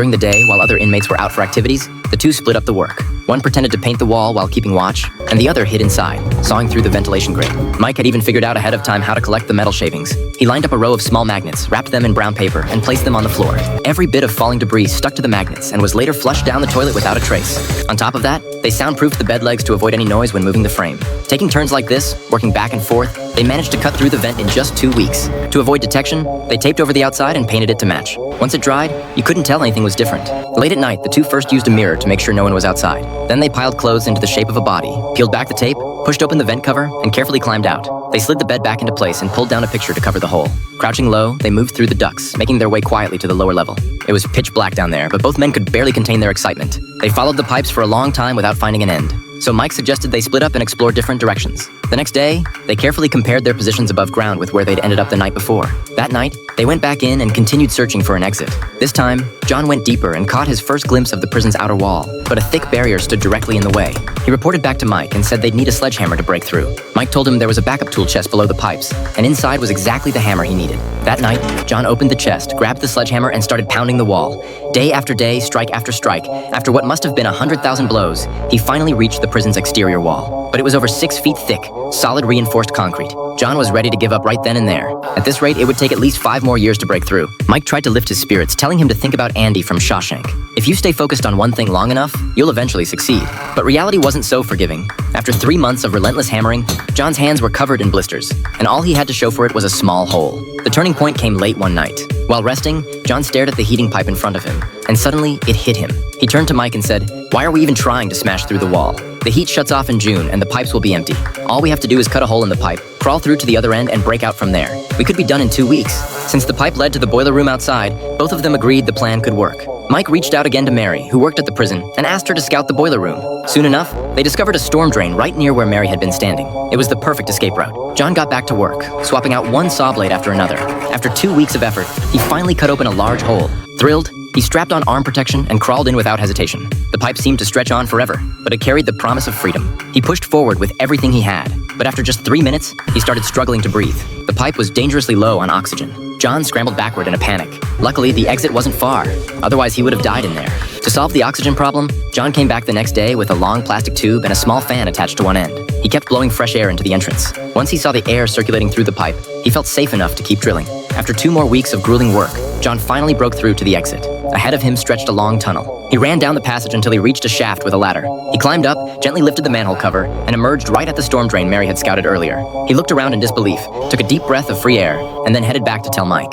During the day, while other inmates were out for activities, the two split up the work. One pretended to paint the wall while keeping watch, and the other hid inside, sawing through the ventilation grate. Mike had even figured out ahead of time how to collect the metal shavings. He lined up a row of small magnets, wrapped them in brown paper, and placed them on the floor. Every bit of falling debris stuck to the magnets and was later flushed down the toilet without a trace. On top of that, they soundproofed the bed legs to avoid any noise when moving the frame. Taking turns like this, working back and forth, they managed to cut through the vent in just 2 weeks. To avoid detection, they taped over the outside and painted it to match. Once it dried, you couldn't tell anything was different. Late at night, the two first used a mirror to make sure no one was outside. Then they piled clothes into the shape of a body, peeled back the tape, pushed open the vent cover, and carefully climbed out. They slid the bed back into place and pulled down a picture to cover the hole. Crouching low, they moved through the ducts, making their way quietly to the lower level. It was pitch black down there, but both men could barely contain their excitement. They followed the pipes for a long time without finding an end. So Mike suggested they split up and explore different directions. The next day, they carefully compared their positions above ground with where they'd ended up the night before. That night, they went back in and continued searching for an exit. This time, John went deeper and caught his first glimpse of the prison's outer wall, but a thick barrier stood directly in the way. He reported back to Mike and said they'd need a sledgehammer to break through. Mike told him there was a backup tool chest below the pipes, and inside was exactly the hammer he needed. That night, John opened the chest, grabbed the sledgehammer, and started pounding the wall. Day after day, strike after strike, after what must have been 100,000 blows, he finally reached the prison's exterior wall. But it was over 6 feet thick, solid reinforced concrete. John was ready to give up right then and there. At this rate, it would take at least 5 more years to break through. Mike tried to lift his spirits, telling him to think about Andy from Shawshank. If you stay focused on one thing long enough, you'll eventually succeed. But reality wasn't so forgiving. After 3 months of relentless hammering, John's hands were covered in blisters, and all he had to show for it was a small hole. The turning point came late one night. While resting, John stared at the heating pipe in front of him, and suddenly it hit him. He turned to Mike and said, "Why are we even trying to smash through the wall? The heat shuts off in June, and the pipes will be empty. All we have to do is cut a hole in the pipe, crawl through to the other end, and break out from there. We could be done in 2 weeks." Since the pipe led to the boiler room outside, both of them agreed the plan could work. Mike reached out again to Mary, who worked at the prison, and asked her to scout the boiler room. Soon enough, they discovered a storm drain right near where Mary had been standing. It was the perfect escape route. John got back to work, swapping out one saw blade after another. After 2 weeks of effort, he finally cut open a large hole. Thrilled, he strapped on arm protection and crawled in without hesitation. The pipe seemed to stretch on forever, but it carried the promise of freedom. He pushed forward with everything he had, but after just 3 minutes, he started struggling to breathe. The pipe was dangerously low on oxygen. John scrambled backward in a panic. Luckily, the exit wasn't far, otherwise he would have died in there. To solve the oxygen problem, John came back the next day with a long plastic tube and a small fan attached to one end. He kept blowing fresh air into the entrance. Once he saw the air circulating through the pipe, he felt safe enough to keep drilling. After 2 more weeks of grueling work, John finally broke through to the exit. Ahead of him stretched a long tunnel. He ran down the passage until he reached a shaft with a ladder. He climbed up, gently lifted the manhole cover, and emerged right at the storm drain Mary had scouted earlier. He looked around in disbelief, took a deep breath of free air, and then headed back to tell Mike.